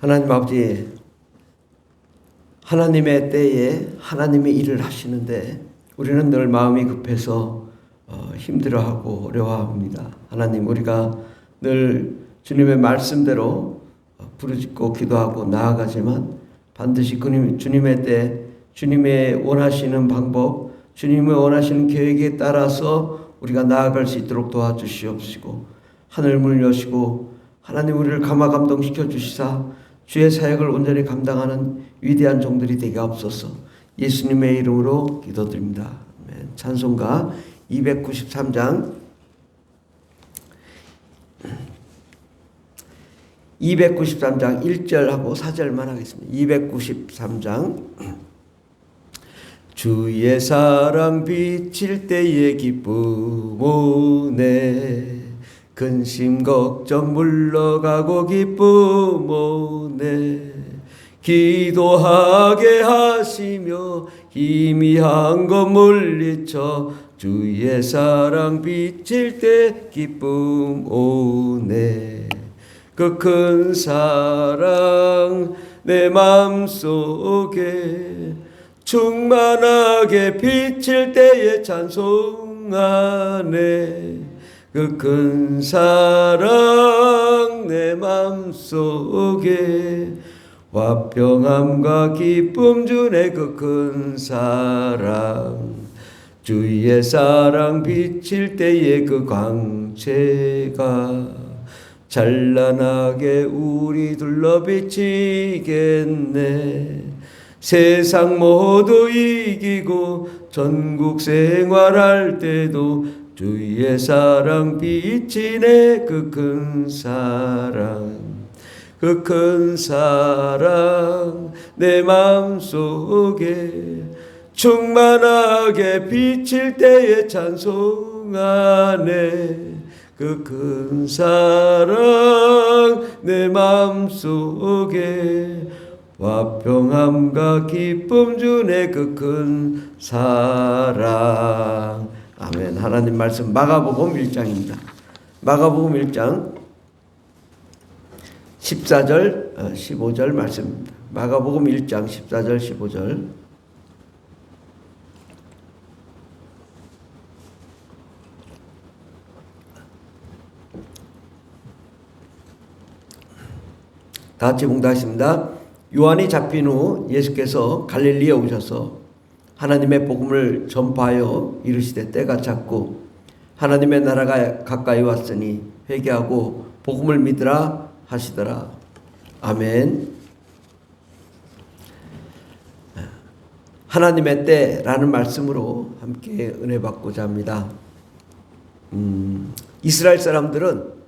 하나님 아버지, 하나님의 때에 하나님의 일을 하시는데 우리는 늘 마음이 급해서 힘들어하고 어려워합니다. 하나님, 우리가 늘 주님의 말씀대로 부르짖고 기도하고 나아가지만 반드시 주님의 때, 주님의 원하시는 방법, 주님의 원하시는 계획에 따라서 우리가 나아갈 수 있도록 도와주시옵시고, 하늘문을 여시고 하나님 우리를 감화감동시켜 주시사 주의 사역을 온전히 감당하는 위대한 종들이 되게 하옵소서. 예수님의 이름으로 기도드립니다. 아멘. 찬송가 293장 1절하고 4절만 하겠습니다. 293장 주의 사랑 비칠 때의 기쁨 오네, 근심 걱정 물러가고 기쁨 오네, 기도하게 하시며 희미한 것 물리쳐 주의 사랑 비칠 때 기쁨 오네. 그 큰 사랑 내 맘속에 충만하게 비칠 때에 찬송하네. 그 큰 사랑 내 맘속에 화평함과 기쁨 주네. 그 큰 사랑 주의 사랑 비칠 때에 그 광채가 찬란하게 우리 둘러 비치겠네. 세상 모두 이기고 전국 생활할 때도 주의 사랑 비치네. 그 큰 사랑, 그 큰 사랑 내 마음속에 충만하게 비칠 때에 찬송하네. 그 큰 사랑 내 마음속에 화평함과 기쁨 주네. 그 큰 사랑. 아멘. 하나님 말씀 마가복음 1장입니다. 마가복음 1장 14절 15절 말씀입니다. 마가복음 1장 14절 15절. 다 같이 봉독하겠습니다. 요한이 잡힌 후 예수께서 갈릴리에 오셔서 하나님의 복음을 전파하여 이르시되 때가 찼고 하나님의 나라가 가까이 왔으니 회개하고 복음을 믿으라 하시더라. 아멘. 하나님의 때라는 말씀으로 함께 은혜 받고자 합니다. 이스라엘 사람들은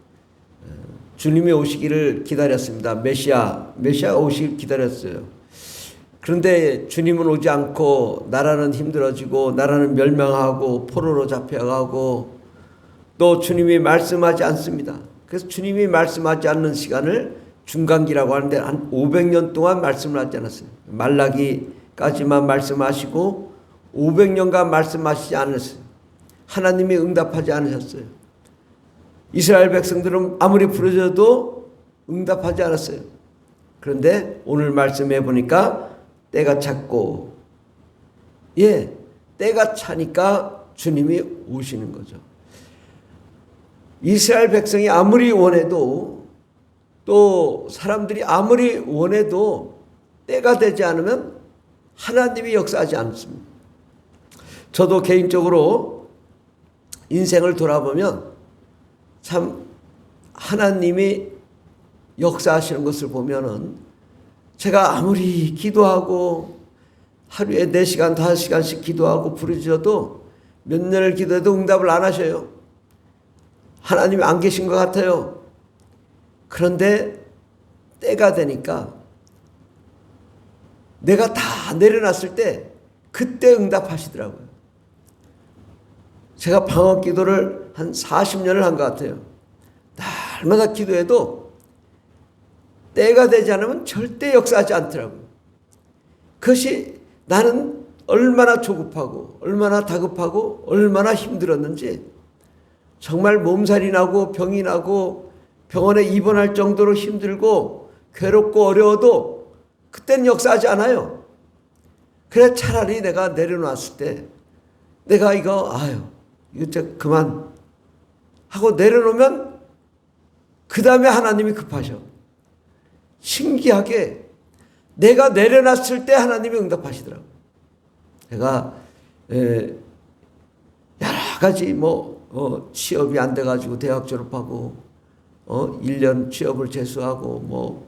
주님이 오시기를 기다렸습니다. 메시아가 오시기를 기다렸어요. 그런데 주님은 오지 않고 나라는 힘들어지고 나라는 멸망하고 포로로 잡혀가고 또 주님이 말씀하지 않습니다. 그래서 주님이 말씀하지 않는 시간을 중간기라고 하는데 한 500년 동안 말씀을 하지 않았어요. 말라기까지만 말씀하시고 500년간 말씀하시지 않았어요. 하나님이 응답하지 않으셨어요. 이스라엘 백성들은 아무리 부르짖어도 응답하지 않았어요. 그런데 오늘 말씀해 보니까 때가 찼고, 때가 차니까 주님이 오시는 거죠. 이스라엘 백성이 아무리 원해도, 또 사람들이 아무리 원해도 때가 되지 않으면 하나님이 역사하지 않습니다. 저도 개인적으로 인생을 돌아보면 참 하나님이 역사하시는 것을 보면은 제가 아무리 기도하고 하루에 4시간, 5시간씩 기도하고 부르짖어도 몇 년을 기도해도 응답을 안 하셔요. 하나님이 안 계신 것 같아요. 그런데 때가 되니까 내가 다 내려놨을 때 그때 응답하시더라고요. 제가 방언 기도를 한 40년을 한 것 같아요. 날마다 기도해도 때가 되지 않으면 절대 역사하지 않더라고요. 그것이 나는 얼마나 조급하고 얼마나 다급하고 얼마나 힘들었는지, 정말 몸살이 나고 병이 나고 병원에 입원할 정도로 힘들고 괴롭고 어려워도 그때는 역사하지 않아요. 그래 차라리 내가 내려놨을 때 내가 이거 이제 그만 하고 내려놓으면 그 다음에 하나님이 급하셔. 신기하게 내가 내려놨을 때 하나님이 응답하시더라고. 제가 여러 가지 취업이 안 돼가지고 대학 졸업하고 1년 취업을 재수하고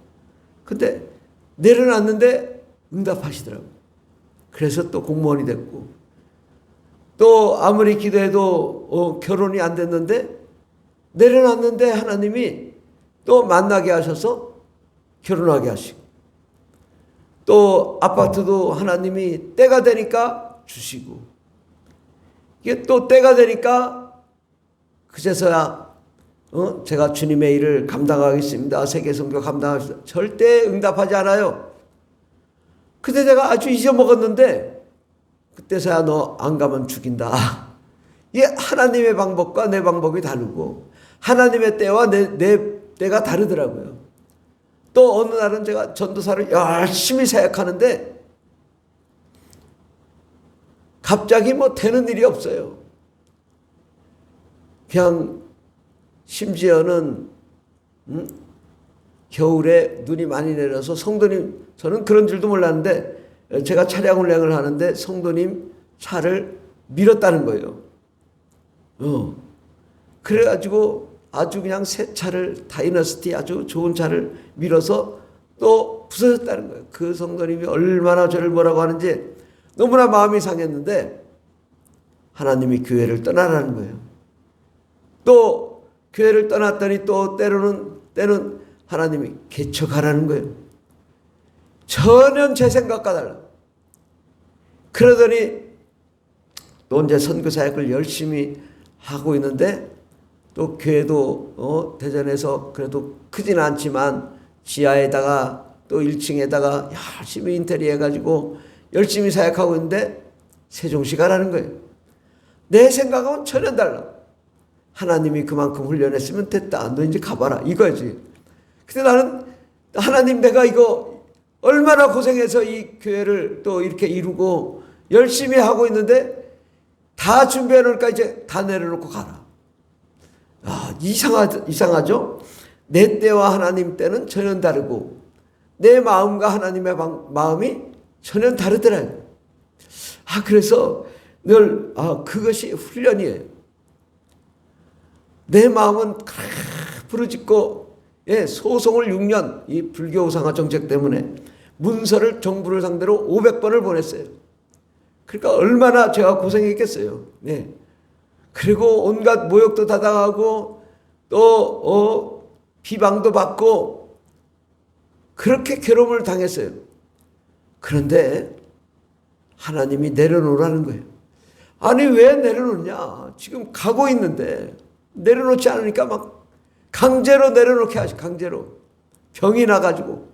근데 내려놨는데 응답하시더라고. 그래서 또 공무원이 됐고 또 아무리 기도해도 결혼이 안 됐는데 내려놨는데 하나님이 또 만나게 하셔서 결혼하게 하시고 또 아파트도 하나님이 때가 되니까 주시고 이게 또 때가 되니까 그제서야 제가 주님의 일을 감당하겠습니다. 세계선교 감당하겠습니다. 절대 응답하지 않아요. 근데 내가 아주 잊어먹었는데 그때서야 너 안 가면 죽인다. 이게 하나님의 방법과 내 방법이 다르고 하나님의 때와 내 때가 다르더라고요. 또 어느 날은 제가 전도사를 열심히 사역하는데 갑자기 되는 일이 없어요. 그냥 심지어는 겨울에 눈이 많이 내려서 성도님, 저는 그런 줄도 몰랐는데 제가 차량 운행을 하는데 성도님 차를 밀었다는 거예요. 그래가지고 아주 그냥 새 차를 다이너스티 아주 좋은 차를 밀어서 또 부서졌다는 거예요. 그 성도님이 얼마나 저를 뭐라고 하는지 너무나 마음이 상했는데 하나님이 교회를 떠나라는 거예요. 또 교회를 떠났더니 또 때는 하나님이 개척하라는 거예요. 전혀 제 생각과 달라. 그러더니 또 이제 선교 사역을 열심히 하고 있는데 또 교회도 대전에서 그래도 크진 않지만 지하에다가 또 1층에다가 열심히 인테리어 해가지고 열심히 사역하고 있는데 세종시 가라는 거예요. 내 생각하고는 전혀 달라. 하나님이 그만큼 훈련했으면 됐다. 너 이제 가봐라. 이거지. 근데 나는 하나님 내가 이거 얼마나 고생해서 이 교회를 또 이렇게 이루고 열심히 하고 있는데 다 준비해 놓으니까 이제 다 내려놓고 가라. 이상하죠? 내 때와 하나님 때는 전혀 다르고 내 마음과 하나님의 마음이 전혀 다르더라고요. 그래서 늘 그것이 훈련이에요. 내 마음은 부르짖고 소송을 6년 이 불교 우상화 정책 때문에 문서를 정부를 상대로 500번을 보냈어요. 그러니까 얼마나 제가 고생했겠어요. 그리고 온갖 모욕도 다 당하고 또 비방도 받고 그렇게 괴로움을 당했어요. 그런데 하나님이 내려놓으라는 거예요. 아니 왜 내려놓냐. 지금 가고 있는데 내려놓지 않으니까 막 강제로 내려놓게 하시. 강제로 병이 나가지고.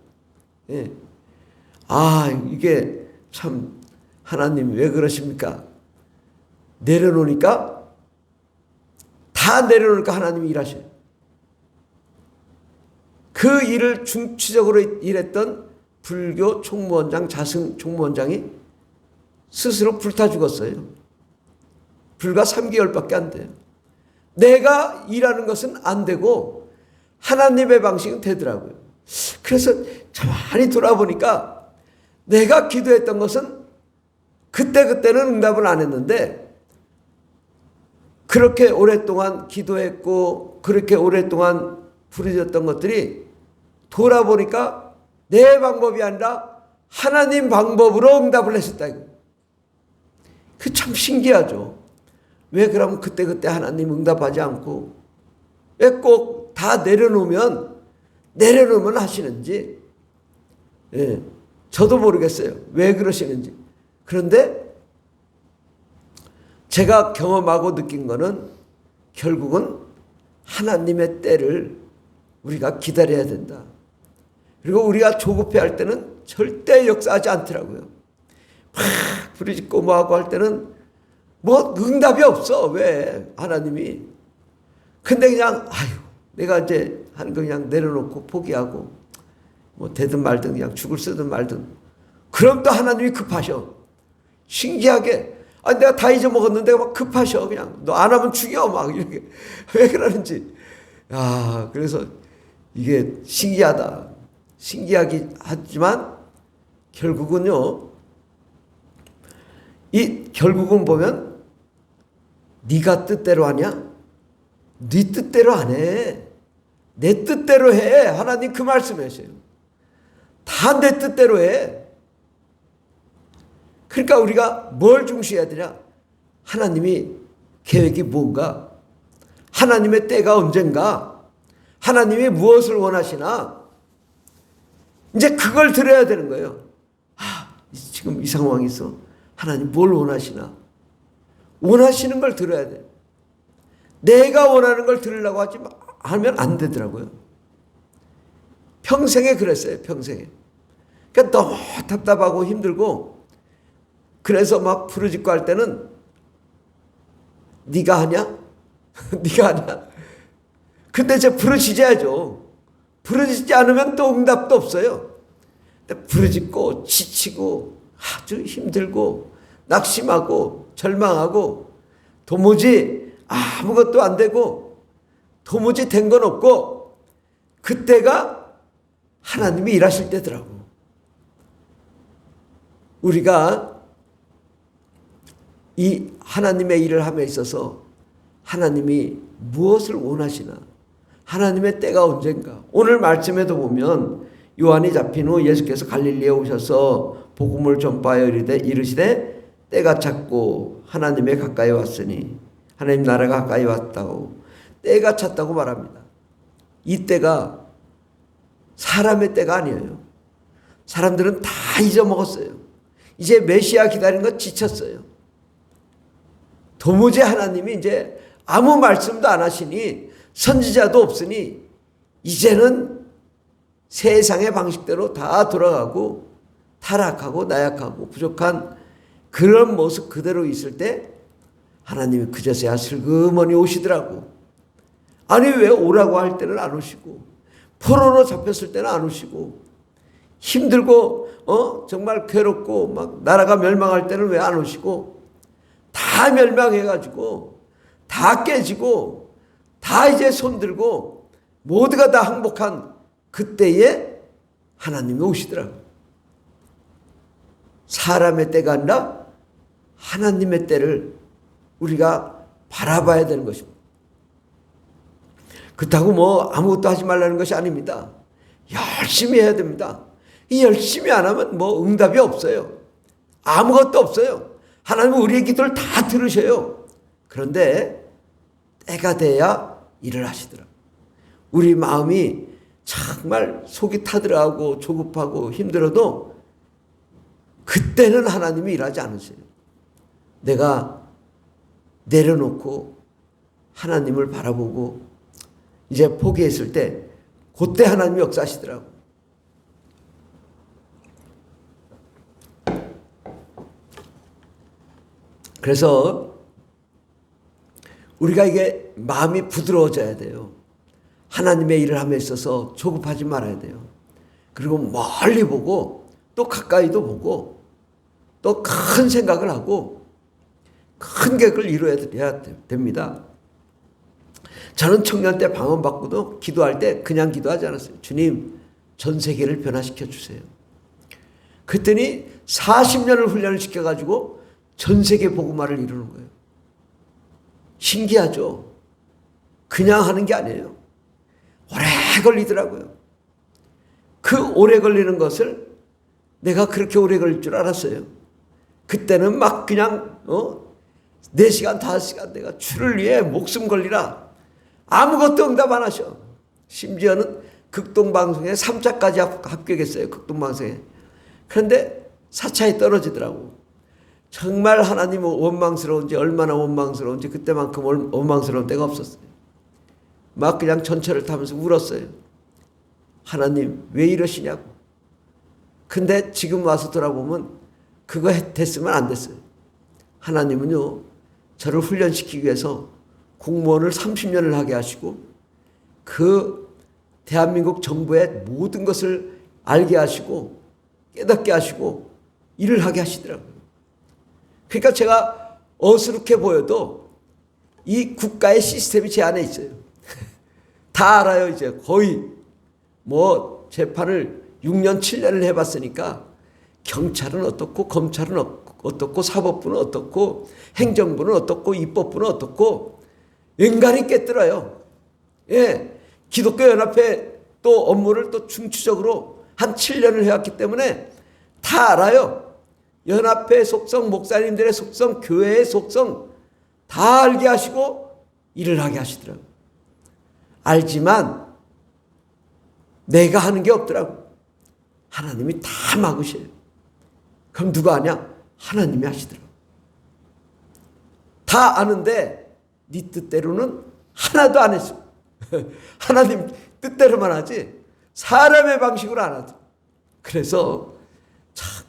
이게 참 하나님 왜 그러십니까? 내려놓으니까 다 내려놓으니까 하나님이 일하셔요. 그 일을 중추적으로 일했던 불교 총무원장 자승 총무원장이 스스로 불타 죽었어요. 불과 3개월밖에 안 돼요. 내가 일하는 것은 안 되고 하나님의 방식은 되더라고요. 그래서 가만히 돌아보니까 내가 기도했던 것은 그때는 응답을 안 했는데 그렇게 오랫동안 기도했고 그렇게 오랫동안 부르짖었던 것들이 돌아보니까 내 방법이 아니라 하나님 방법으로 응답을 했었다. 그 참 신기하죠. 왜 그러면 그때 하나님 응답하지 않고 왜 꼭 다 내려놓으면 하시는지 저도 모르겠어요. 왜 그러시는지. 그런데 제가 경험하고 느낀 거는 결국은 하나님의 때를 우리가 기다려야 된다. 그리고 우리가 조급해할 때는 절대 역사하지 않더라고요. 막 부르짖고 뭐하고 할 때는 응답이 없어. 왜? 하나님이. 근데 그냥 내가 이제 하는 거 그냥 내려놓고 포기하고 뭐 되든 말든 그냥 죽을 쓰든 말든. 그럼 또 하나님이 급하셔. 신기하게. 아, 내가 다 잊어먹었는데 막 급하셔. 그냥 너 안 하면 죽여. 막 이렇게. 왜 그러는지. 야, 그래서 이게 신기하다. 신기하긴 하지만 결국은요. 결국은 보면 네가 뜻대로 하냐? 네 뜻대로 안 해. 내 뜻대로 해. 하나님 그 말씀하세요. 다 내 뜻대로 해. 그러니까 우리가 뭘 중시해야 되냐? 하나님이 계획이 뭔가? 하나님의 때가 언젠가? 하나님이 무엇을 원하시나? 이제 그걸 들어야 되는 거예요. 아, 지금 이 상황이 있어. 하나님 뭘 원하시나? 원하시는 걸 들어야 돼. 내가 원하는 걸 들으려고 하면 안 되더라고요. 평생에 그랬어요. 평생에. 그러니까 너무 답답하고 힘들고 그래서 막 부르짖고 할 때는 네가 하냐? 네가 하냐? 근데 이제 부르짖어야죠. 부르짖지 않으면 또 응답도 없어요. 부르짖고 지치고 아주 힘들고 낙심하고 절망하고 도무지 아무것도 안 되고 도무지 된 건 없고 그때가 하나님이 일하실 때더라고. 우리가 이 하나님의 일을 함에 있어서 하나님이 무엇을 원하시나? 하나님의 때가 언젠가? 오늘 말씀에도 보면 요한이 잡힌 후 예수께서 갈릴리에 오셔서 복음을 전파하여 이르시되 때가 찼고 하나님의 가까이 왔으니 하나님 나라가 가까이 왔다고 때가 찼다고 말합니다. 이 때가 사람의 때가 아니에요. 사람들은 다 잊어먹었어요. 이제 메시아 기다리는 거 지쳤어요. 도무지 하나님이 이제 아무 말씀도 안 하시니 선지자도 없으니 이제는 세상의 방식대로 다 돌아가고 타락하고 나약하고 부족한 그런 모습 그대로 있을 때 하나님이 그제서야 슬그머니 오시더라고. 아니 왜 오라고 할 때는 안 오시고 포로로 잡혔을 때는 안 오시고 힘들고 정말 괴롭고 막 나라가 멸망할 때는 왜 안 오시고 다 멸망해가지고 다 깨지고 다 이제 손들고 모두가 다 항복한 그때에 하나님이 오시더라고. 사람의 때가 아니라 하나님의 때를 우리가 바라봐야 되는 것입니다. 그렇다고 뭐 아무것도 하지 말라는 것이 아닙니다. 열심히 해야 됩니다. 이 열심히 안 하면 뭐 응답이 없어요. 아무것도 없어요. 하나님은 우리의 기도를 다 들으셔요. 그런데 때가 돼야 일을 하시더라. 우리 마음이 정말 속이 타들어가고 조급하고 힘들어도 그때는 하나님이 일하지 않으세요. 내가 내려놓고 하나님을 바라보고 이제 포기했을 때 그때 하나님이 역사하시더라고. 그래서 우리가 이게 마음이 부드러워져야 돼요. 하나님의 일을 함에 있어서 조급하지 말아야 돼요. 그리고 멀리 보고 또 가까이도 보고 또 큰 생각을 하고 큰 계획을 이루어야 됩니다. 저는 청년 때 방언받고도 기도할 때 그냥 기도하지 않았어요. 주님, 전 세계를 변화시켜 주세요. 그랬더니 40년을 훈련을 시켜가지고 전 세계 복음화를 이루는 거예요. 신기하죠? 그냥 하는 게 아니에요. 오래 걸리더라고요. 그 오래 걸리는 것을 내가 그렇게 오래 걸릴 줄 알았어요. 그때는 막 그냥 4시간 5시간 내가 주를 위해 목숨 걸리라. 아무것도 응답 안 하셔. 심지어는 극동방송에 3차까지 합격했어요. 극동방송에. 그런데 4차에 떨어지더라고. 정말 하나님은 원망스러운지 얼마나 원망스러운지 그때만큼 원망스러운 때가 없었어요. 막 그냥 전철을 타면서 울었어요. 하나님 왜 이러시냐고. 근데 지금 와서 돌아보면 그거 됐으면 안 됐어요. 하나님은요 저를 훈련시키기 위해서 공무원을 30년을 하게 하시고 그 대한민국 정부의 모든 것을 알게 하시고 깨닫게 하시고 일을 하게 하시더라고요. 그러니까 제가 어수룩해 보여도 이 국가의 시스템이 제 안에 있어요. 다 알아요. 이제 거의 뭐 재판을 6년 7년을 해봤으니까 경찰은 어떻고 검찰은 어떻고 사법부는 어떻고 행정부는 어떻고 입법부는 어떻고 인간이 꿰뚫어요. 예, 기독교 연합회 또 업무를 또 중추적으로 한 7년을 해왔기 때문에 다 알아요. 연합회 속성, 목사님들의 속성, 교회의 속성 다 알게 하시고 일을 하게 하시더라고요. 알지만 내가 하는 게 없더라고요. 하나님이 다 막으셔요. 그럼 누가 하냐? 하나님이 하시더라고요. 다 아는데 네 뜻대로는 하나도 안 했어. 하나님 뜻대로만 하지 사람의 방식으로 안 하더라고요. 그래서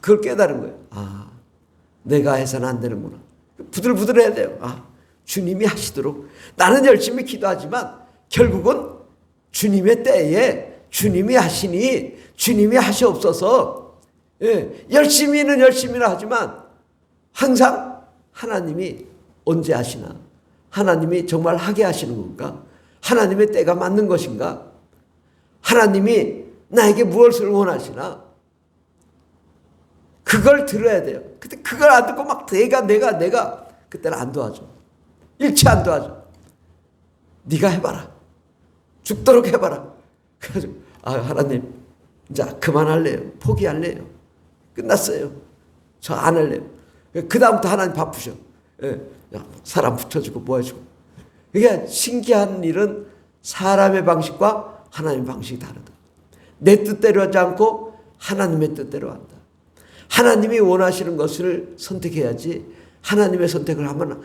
그걸 깨달은 거예요. 아, 내가 해서는 안 되는구나. 부들부들해야 돼요. 아, 주님이 하시도록. 나는 열심히 기도하지만 결국은 주님의 때에 주님이 하시니 주님이 하시옵소서. 예, 열심히는 하지만 항상 하나님이 언제 하시나? 하나님이 정말 하게 하시는 건가? 하나님의 때가 맞는 것인가? 하나님이 나에게 무엇을 원하시나? 그걸 들어야 돼요. 근데 그걸 안 듣고 막 내가 그때는 안 도와줘. 일체 안 도와줘. 네가 해봐라. 죽도록 해봐라. 그래가지고 하나님 이제 그만할래요. 포기할래요. 끝났어요. 저 안 할래요. 그 다음부터 하나님 바쁘셔. 예, 사람 붙여주고 뭐 해주고. 이게 신기한 일은 사람의 방식과 하나님의 방식이 다르다. 내 뜻대로 하지 않고 하나님의 뜻대로 한다. 하나님이 원하시는 것을 선택해야지 하나님의 선택을 하면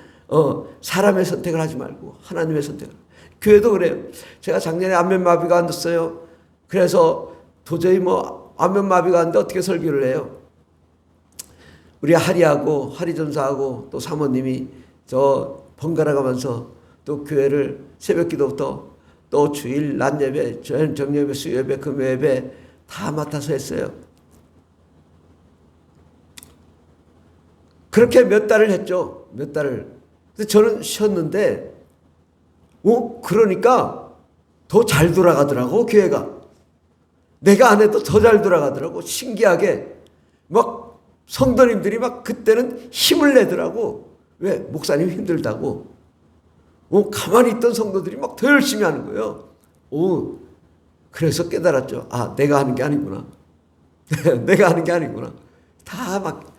사람의 선택을 하지 말고 하나님의 선택을. 교회도 그래요. 제가 작년에 안면마비가 왔어요. 그래서 도저히 뭐 안면마비가 왔는데 어떻게 설교를 해요. 우리 하리전사하고 또 사모님이 저 번갈아 가면서 또 교회를 새벽 기도부터 또 주일 낮 예배, 정예배, 수요예배, 금요예배 다 맡아서 했어요. 그렇게 몇 달을 했죠. 몇 달을. 근데 저는 쉬었는데, 그러니까 더 잘 돌아가더라고, 교회가. 내가 안 해도 더 잘 돌아가더라고. 신기하게. 막 성도님들이 막 그때는 힘을 내더라고. 왜? 목사님 힘들다고. 가만히 있던 성도들이 막 더 열심히 하는 거예요. 그래서 깨달았죠. 아, 내가 하는 게 아니구나. 내가 하는 게 아니구나. 다 막,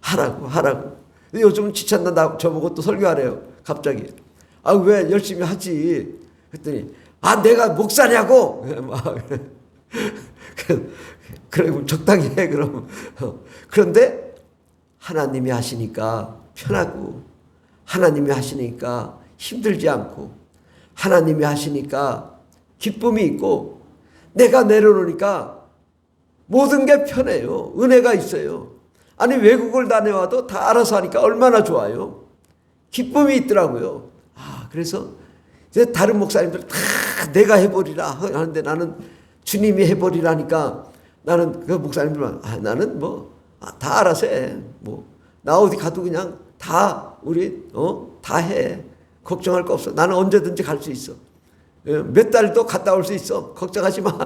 하라고. 근데 요즘은 지쳤나 저보고 또 설교하래요. 갑자기. 왜 열심히 하지? 그랬더니, 내가 목사냐고! 그래, 적당히 해, 그럼. 그런데 하나님이 하시니까 편하고, 하나님이 하시니까 힘들지 않고, 하나님이 하시니까 기쁨이 있고, 내가 내려놓으니까 모든 게 편해요. 은혜가 있어요. 아니, 외국을 다녀와도 다 알아서 하니까 얼마나 좋아요. 기쁨이 있더라고요. 그래서 이제 다른 목사님들 다 내가 해버리라 하는데 나는 주님이 해버리라니까 나는 그 목사님들만 나는 다 알아서 해. 나 어디 가도 그냥 다 우리 다 해. 걱정할 거 없어. 나는 언제든지 갈 수 있어. 몇 달도 갔다 올 수 있어. 걱정하지 마.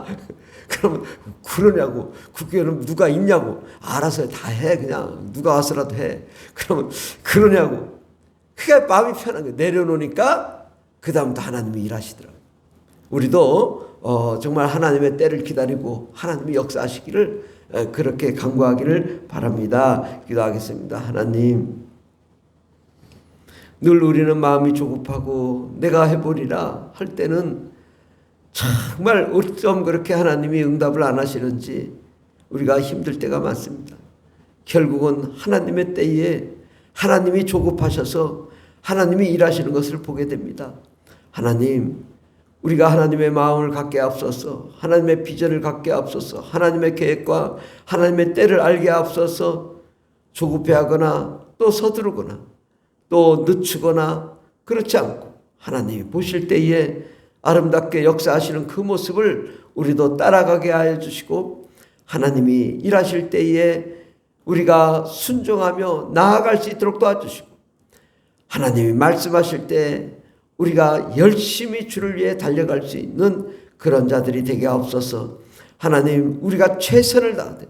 그러면 그러냐고. 국교회는 누가 있냐고. 알아서 다 해. 그냥 누가 와서라도 해. 그러면 그러냐고. 그게 마음이 편한 거예요. 내려놓으니까 그 다음부터 하나님이 일하시더라고요. 우리도 정말 하나님의 때를 기다리고 하나님이 역사하시기를 그렇게 간구하기를 바랍니다. 기도하겠습니다. 하나님, 늘 우리는 마음이 조급하고 내가 해보리라 할 때는 정말 어쩜 그렇게 하나님이 응답을 안 하시는지 우리가 힘들 때가 많습니다. 결국은 하나님의 때에 하나님이 조급하셔서 하나님이 일하시는 것을 보게 됩니다. 하나님, 우리가 하나님의 마음을 갖게 앞서서 하나님의 비전을 갖게 앞서서 하나님의 계획과 하나님의 때를 알게 앞서서 조급해하거나 또 서두르거나 또 늦추거나 그렇지 않고 하나님이 보실 때에 아름답게 역사하시는 그 모습을 우리도 따라가게 하여 주시고 하나님이 일하실 때에 우리가 순종하며 나아갈 수 있도록 도와주시고, 하나님이 말씀하실 때 우리가 열심히 주를 위해 달려갈 수 있는 그런 자들이 되게 하옵소서. 하나님, 우리가 최선을 다하되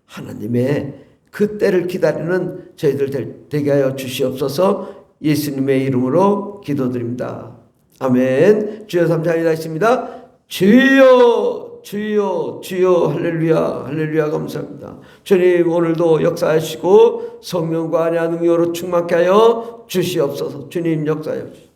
하나님의 그 때를 기다리는 저희들 되게 하여 주시옵소서. 예수님의 이름으로 기도드립니다. 아멘. 주여 감사합니다. 있습니다. 주여 주여 주여 할렐루야 할렐루야 감사합니다. 주님, 오늘도 역사하시고 성령과 아냐 능력으로 충만케 하여 주시옵소서. 주님 역사하여 주시옵소서.